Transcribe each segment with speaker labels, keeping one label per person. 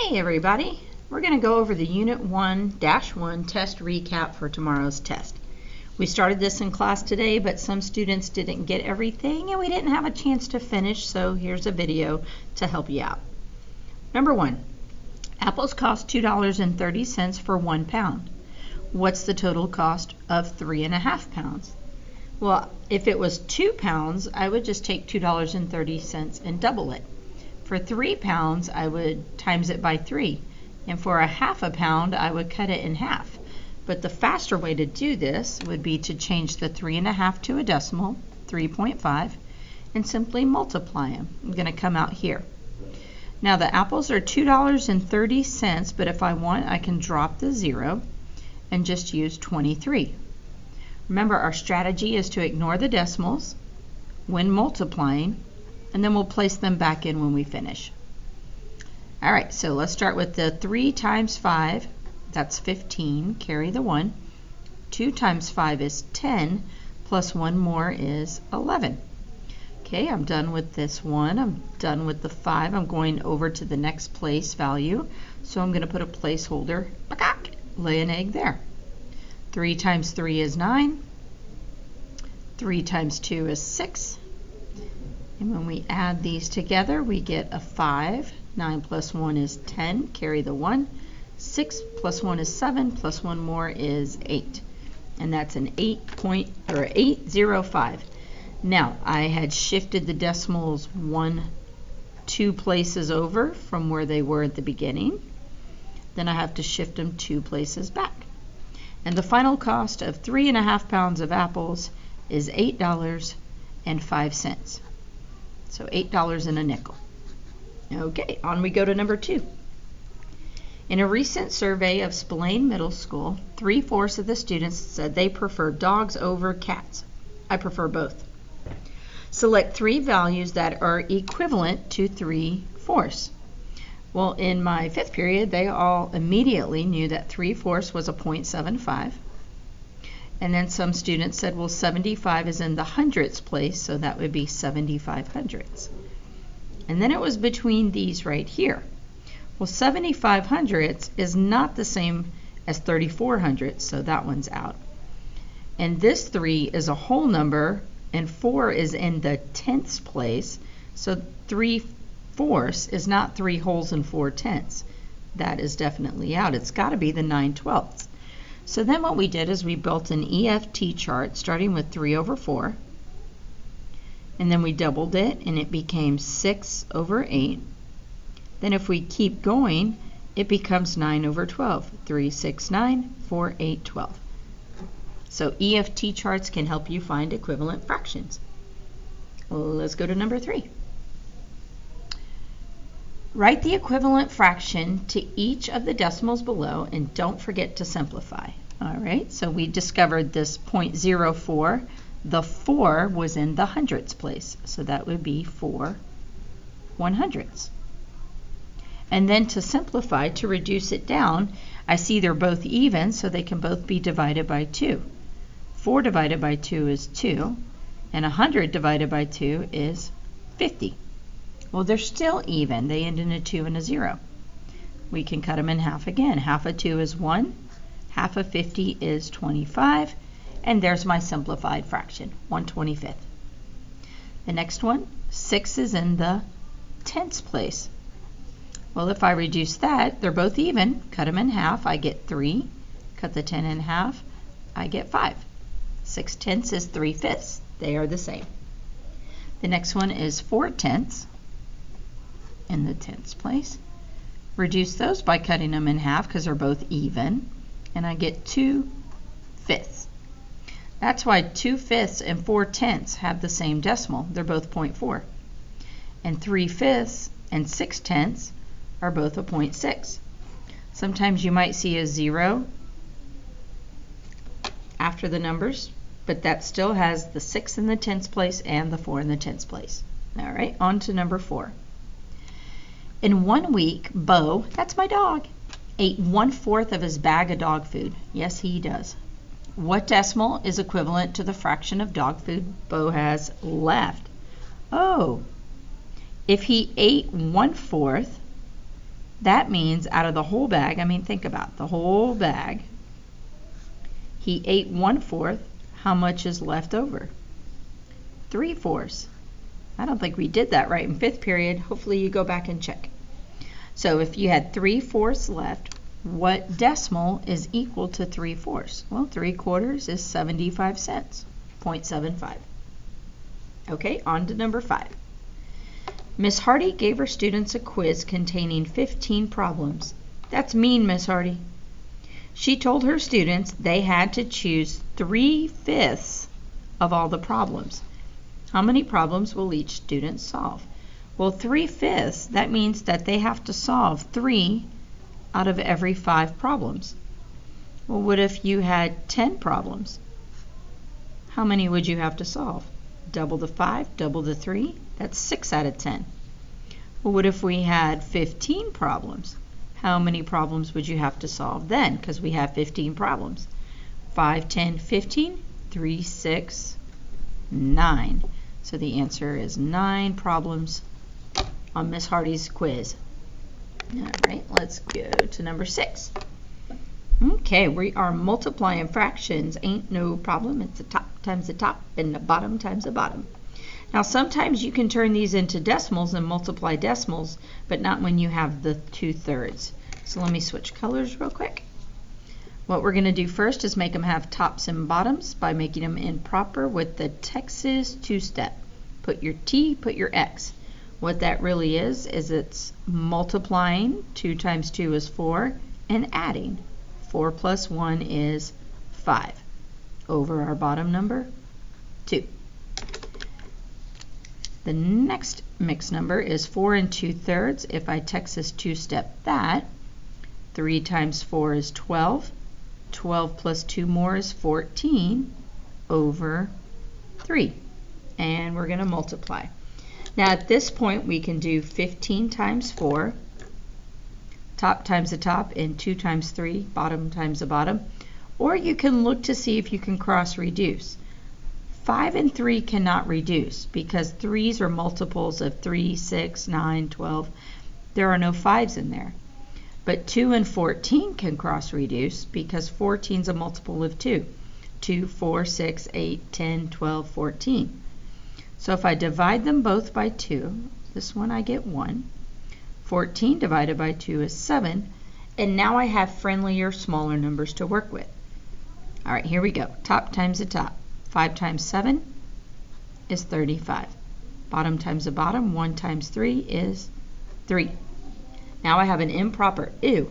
Speaker 1: Hey everybody, we're going to go over the Unit 1-1 test recap for tomorrow's test. We started this in class today, but some students didn't get everything and we didn't have a chance to finish, so here's a video to help you out. Number 1, apples cost $2.30 for 1 pound. What's the total cost of 3.5 pounds? Well, if it was 2 pounds, I would just take $2.30 and double it. For 3 pounds, I would times it by 3. And for a half a pound, I would cut it in half. But the faster way to do this would be to change the 3.5 to a decimal, 3.5, and simply multiply them. I'm going to come out here. Now the apples are $2.30, but if I want, I can drop the 0 and just use 23. Remember, our strategy is to ignore the decimals when multiplying, and then we'll place them back in when we finish. All right, so let's start with the 3 times 5, that's 15, carry the 1. 2 times 5 is 10, plus 1 more is 11. Okay, I'm done with this one. I'm done with the 5. I'm going over to the next place value, so I'm going to put a placeholder, lay an egg there. 3 times 3 is 9. 3 times 2 is 6. And when we add these together, we get a 5. 9 plus 1 is 10. Carry the 1. 6 plus 1 is 7. Plus 1 more is 8. And that's an 805. Now, I had shifted the decimals 2 places over from where they were at the beginning. Then I have to shift them 2 places back. And the final cost of 3.5 pounds of apples is $8.05. So $8 and a nickel. Okay, on we go to number 2. In a recent survey of Spillane Middle School, 3/4 of the students said they prefer dogs over cats. I prefer both. Select 3 values that are equivalent to 3/4. Well, in my 5th period, they all immediately knew that 3/4 was a 0.75. And then some students said, well, 75 is in the hundredths place, so that would be 75 hundredths. And then it was between these right here. Well, 75 hundredths is not the same as 34 hundredths, so that one's out. And this 3 is a whole number, and 4 is in the tenths place, so 3/4 is not 3 wholes and 4 tenths. That is definitely out. It's got to be the 9/12. So then what we did is we built an EFT chart starting with 3/4, and then we doubled it and it became 6/8. Then if we keep going, it becomes 9/12. 3, 6, 9, 4, 8, 12. So EFT charts can help you find equivalent fractions. Well, let's go to number 3. Write the equivalent fraction to each of the decimals below and don't forget to simplify. All right, so we discovered this 0.04. The 4 was in the hundredths place, so that would be 4 100ths. And then to simplify, to reduce it down, I see they're both even, so they can both be divided by 2. 4 divided by 2 is 2, and 100 divided by 2 is 50. Well, they're still even. They end in a 2 and a 0. We can cut them in half again. Half of 2 is 1. Half of 50 is 25. And there's my simplified fraction, 1/25. The next one, 6 is in the tenths place. Well, if I reduce that, they're both even. Cut them in half. I get 3. Cut the 10 in half. I get 5. 6/10 is 3/5. They are the same. The next one is 4/10 in the tenths place. Reduce those by cutting them in half because they're both even, and I get 2/5. That's why 2/5 and 4/10 have the same decimal. They're both 0.4. And 3/5 and 6/10 are both a 0.6. Sometimes you might see a 0 after the numbers, but that still has the 6 in the tenths place and the 4 in the tenths place. All right, on to number 4. In 1 week, Bo, that's my dog, ate 1/4 of his bag of dog food. Yes, he does. What decimal is equivalent to the fraction of dog food Bo has left? Oh, if he ate 1/4, That means out of the whole bag, I mean, think about the whole bag, he ate 1/4. How much is left over? 3/4. I don't think we did that right in 5th period. Hopefully you go back and check. So if you had 3/4 left, what decimal is equal to 3/4? Well, 3/4 is 75 cents, 0.75. Okay, on to number 5. Miss Hardy gave her students a quiz containing 15 problems. That's mean, Miss Hardy. She told her students they had to choose 3/5 of all the problems. How many problems will each student solve? Well, 3/5, that means that they have to solve 3 out of every 5 problems. Well, what if you had 10 problems? How many would you have to solve? Double the 5, double the 3, that's 6 out of 10. Well, what if we had 15 problems? How many problems would you have to solve then? Because we have 15 problems. 5, 10, 15, 3, 6, 9. So the answer is 9 problems on Miss Hardy's quiz. All right, let's go to number 6. Okay, we are multiplying fractions. Ain't no problem. It's the top times the top and the bottom times the bottom. Now, sometimes you can turn these into decimals and multiply decimals, but not when you have the 2/3. So let me switch colors real quick. What we're going to do first is make them have tops and bottoms by making them improper with the Texas 2-step. Put your T, put your X. What that really is it's multiplying. 2 times 2 is 4, and adding. 4 plus 1 is 5 over our bottom number, 2. The next mixed number is 4 2/3. If I Texas 2-step that, 3 times 4 is 12. 12 plus 2 more is 14 over 3. And we're going to multiply. Now at this point we can do 15 times 4, top times the top, and 2 times 3, bottom times the bottom. Or you can look to see if you can cross reduce. 5 and 3 cannot reduce because 3's are multiples of 3, 6, 9, 12. There are no 5's in there. But 2 and 14 can cross reduce because 14 is a multiple of 2. 2, 4, 6, 8, 10, 12, 14. So if I divide them both by 2, this one I get 1. 14 divided by 2 is 7. And now I have friendlier, smaller numbers to work with. All right, here we go. Top times the top. 5 times 7 is 35. Bottom times the bottom, 1 times 3 is 3. Now I have an improper. Ew.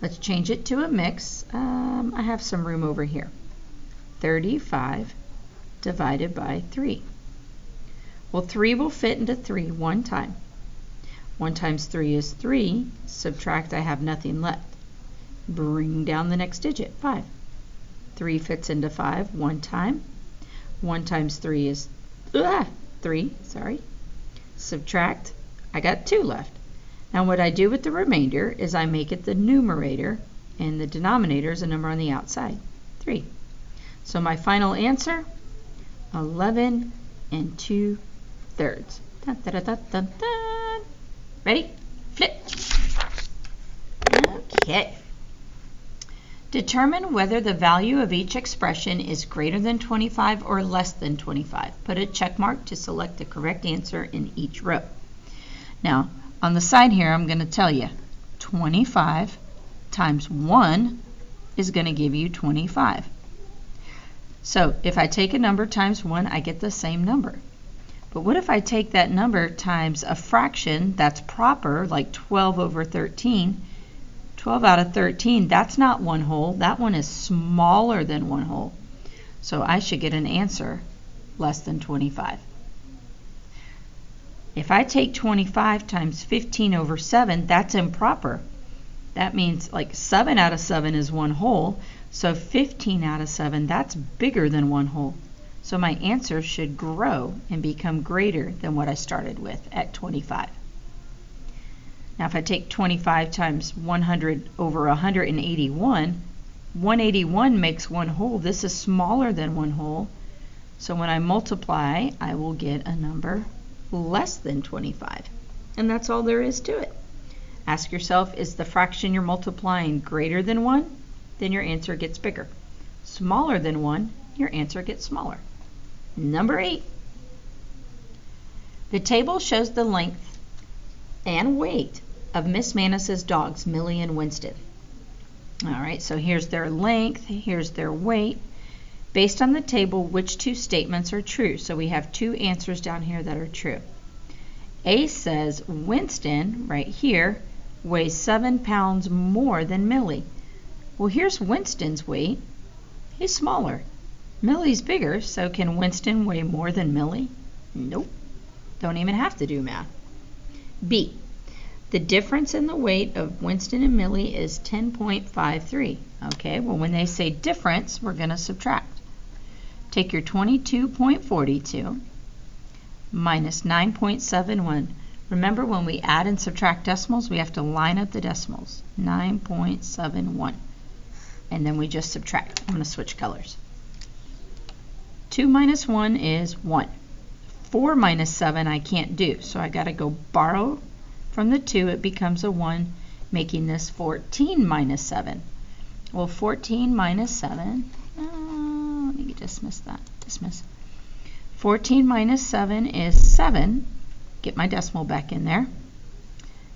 Speaker 1: Let's change it to a mix. I have some room over here. 35 divided by 3. Well, 3 will fit into 3 one time. 1 times 3 is 3. Subtract, I have nothing left. Bring down the next digit, 5. 3 fits into 5 one time. 1 times 3 is 3, sorry. Subtract, I got 2 left. Now what I do with the remainder is I make it the numerator, and the denominator is a number on the outside, 3. So my final answer, 11 2/3. Dun, dun, dun, dun, dun, dun. Ready? Flip. Okay. Determine whether the value of each expression is greater than 25 or less than 25. Put a check mark to select the correct answer in each row. Now, on the side here, I'm going to tell you 25 times 1 is going to give you 25. So if I take a number times 1, I get the same number. But what if I take that number times a fraction that's proper, like 12 over 13? 12 out of 13, that's not 1 whole. That one is smaller than 1 whole. So I should get an answer less than 25. If I take 25 times 15 over 7, that's improper. That means like 7 out of 7 is 1 whole. So 15 out of 7, that's bigger than 1 whole. So my answer should grow and become greater than what I started with at 25. Now if I take 25 times 100 over 181, 181 makes 1 whole. This is smaller than 1 whole. So when I multiply, I will get a number less than 25. And that's all there is to it. Ask yourself, is the fraction you're multiplying greater than 1? Then your answer gets bigger. Smaller than 1, your answer gets smaller. Number 8. The table shows the length and weight of Miss Manis's dogs, Millie and Winston. All right, so here's their length, here's their weight. Based on the table, which two statements are true? So we have two answers down here that are true. A says Winston, right here, weighs 7 pounds more than Millie. Well, here's Winston's weight. He's smaller. Millie's bigger, so can Winston weigh more than Millie? Nope. Don't even have to do math. B. The difference in the weight of Winston and Millie is 10.53. Okay, well, when they say difference, we're going to subtract. Take your 22.42 minus 9.71. Remember, when we add and subtract decimals, we have to line up the decimals. 9.71. And then we just subtract. I'm going to switch colors. 2 minus 1 is 1. 4 minus 7 I can't do, so I got to go borrow from the 2. It becomes a 1, making this 14 minus 7. Well, 14 minus 7, let me dismiss that. Dismiss. 14 minus 7 is 7. Get my decimal back in there.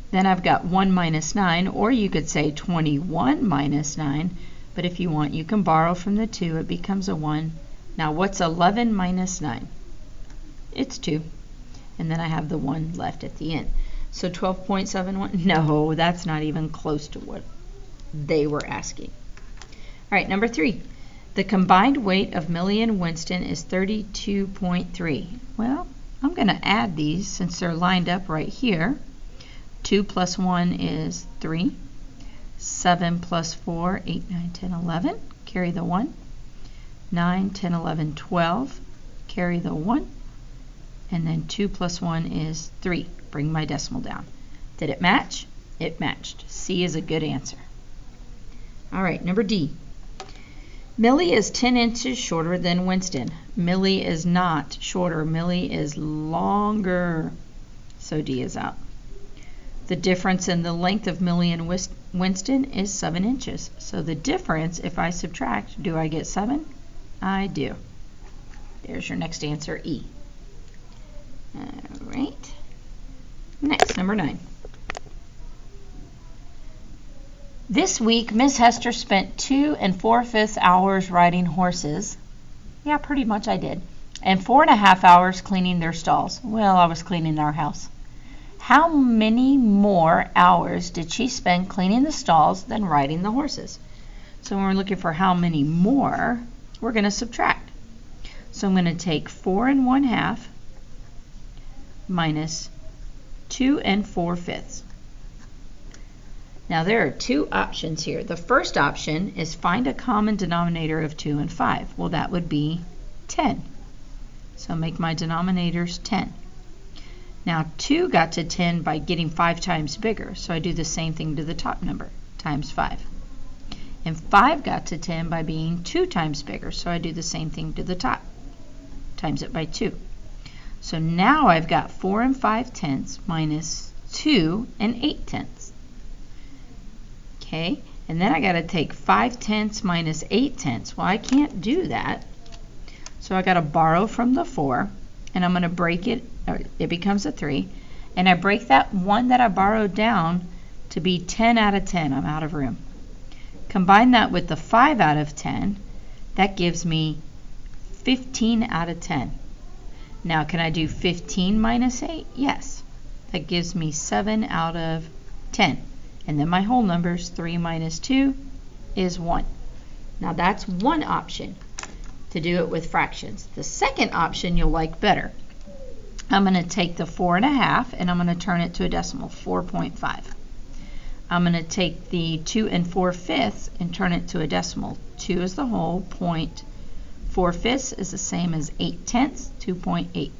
Speaker 1: Then I've got 1 minus 9, or you could say 21 minus 9. But if you want, you can borrow from the 2. It becomes a 1. Now, what's 11 minus 9? It's 2. And then I have the 1 left at the end. So 12.71? No, that's not even close to what they were asking. All right, number 3. The combined weight of Millie and Winston is 32.3. Well, I'm going to add these since they're lined up right here. 2 plus 1 is 3. 7 plus 4, 8, 9, 10, 11. Carry the 1. 9, 10, 11, 12. Carry the 1. And then 2 plus 1 is 3. Bring my decimal down. Did it match? It matched. C is a good answer. All right, number D. Millie is 10 inches shorter than Winston. Millie is not shorter. Millie is longer. So D is out. The difference in the length of Millie and Winston is 7 inches. So the difference, if I subtract, do I get 7? I do. There's your next answer, E. All right. Next, number 9. This week, Miss Hester spent 2 4/5 hours riding horses. Yeah, pretty much I did. And 4.5 hours cleaning their stalls. Well, I was cleaning our house. How many more hours did she spend cleaning the stalls than riding the horses? So when we're looking for how many more, we're going to subtract. So I'm going to take 4 1/2 minus 2 4/5. Now there are two options here. The first option is find a common denominator of 2 and 5. Well, that would be 10. So make my denominators 10. Now 2 got to 10 by getting 5 times bigger, so I do the same thing to the top number, times 5. And 5 got to 10 by being 2 times bigger, so I do the same thing to the top, times it by 2. So now I've got 4 5/10 minus 2 8/10. Okay, and then I got to take 5/10 minus 8/10. Well, I can't do that. So I got to borrow from the 4, and I'm going to break it, or it becomes a 3, and I break that 1 that I borrowed down to be 10 out of 10. I'm out of room. Combine that with the 5 out of 10, that gives me 15 out of 10. Now, can I do 15 minus 8? Yes. That gives me 7 out of 10. And then my whole numbers, 3 minus 2 is 1. Now that's one option to do it with fractions. The second option you'll like better. I'm going to take the 4 1/2 and I'm going to turn it to a decimal, 4.5. I'm going to take the 2 4/5 and turn it to a decimal. 2 is the whole, 4/5 is the same as 8/10, 2.8.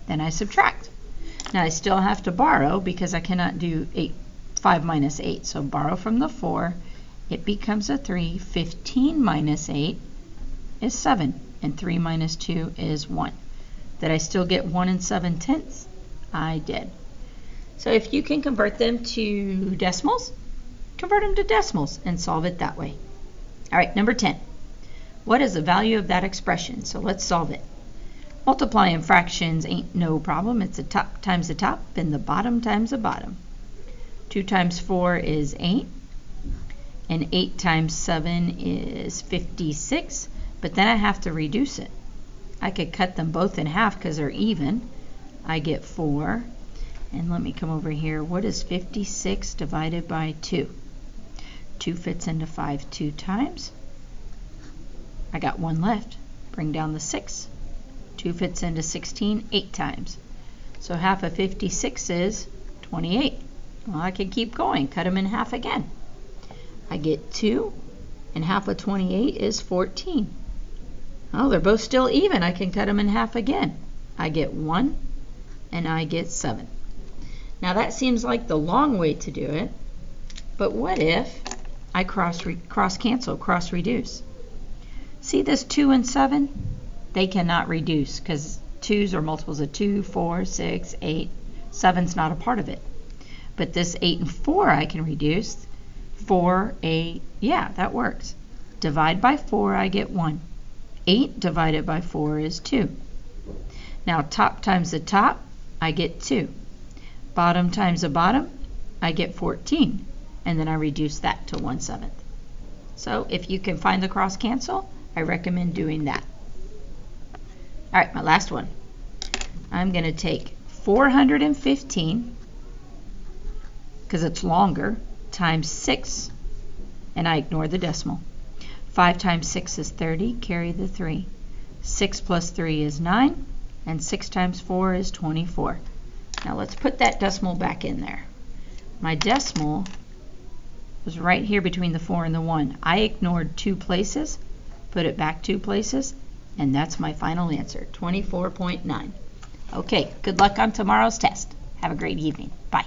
Speaker 1: Then I subtract. Now I still have to borrow because I cannot do 5 minus 8. So borrow from the 4, it becomes a 3. 15 minus 8 is 7, and 3 minus 2 is 1. Did I still get 1 7/10? I did. So if you can convert them to decimals, convert them to decimals and solve it that way. All right, number 10. What is the value of that expression? So let's solve it. Multiplying fractions ain't no problem. It's the top times the top and the bottom times the bottom. 2 times 4 is 8. And 8 times 7 is 56. But then I have to reduce it. I could cut them both in half because they're even. I get 4. And let me come over here. What is 56 divided by 2? 2 fits into 5 2 times. I got 1 left. Bring down the 6. 2 fits into 16 8 times. So half of 56 is 28. Well, I could keep going. Cut them in half again. I get 2, and half of 28 is 14. Oh, they're both still even. I can cut them in half again. I get 1, and I get 7. Now that seems like the long way to do it, but what if I cross cancel, cross reduce? See this 2 and 7? They cannot reduce because 2's are multiples of 2, 4, 6, 8. 7's not a part of it. But this 8 and 4 I can reduce. 4, 8, yeah, that works. Divide by 4, I get 1. 8 divided by 4 is 2. Now top times the top, I get 2. Bottom times the bottom, I get 14. And then I reduce that to 1/7. So if you can find the cross cancel, I recommend doing that. All right, my last one. I'm going to take 415, because it's longer, times 6, and I ignore the decimal. 5 times 6 is 30, carry the 3. 6 plus 3 is 9, and 6 times 4 is 24. Now let's put that decimal back in there. My decimal was right here between the 4 and the 1. I ignored 2 places, put it back 2 places, and that's my final answer, 24.9. Okay, good luck on tomorrow's test. Have a great evening. Bye.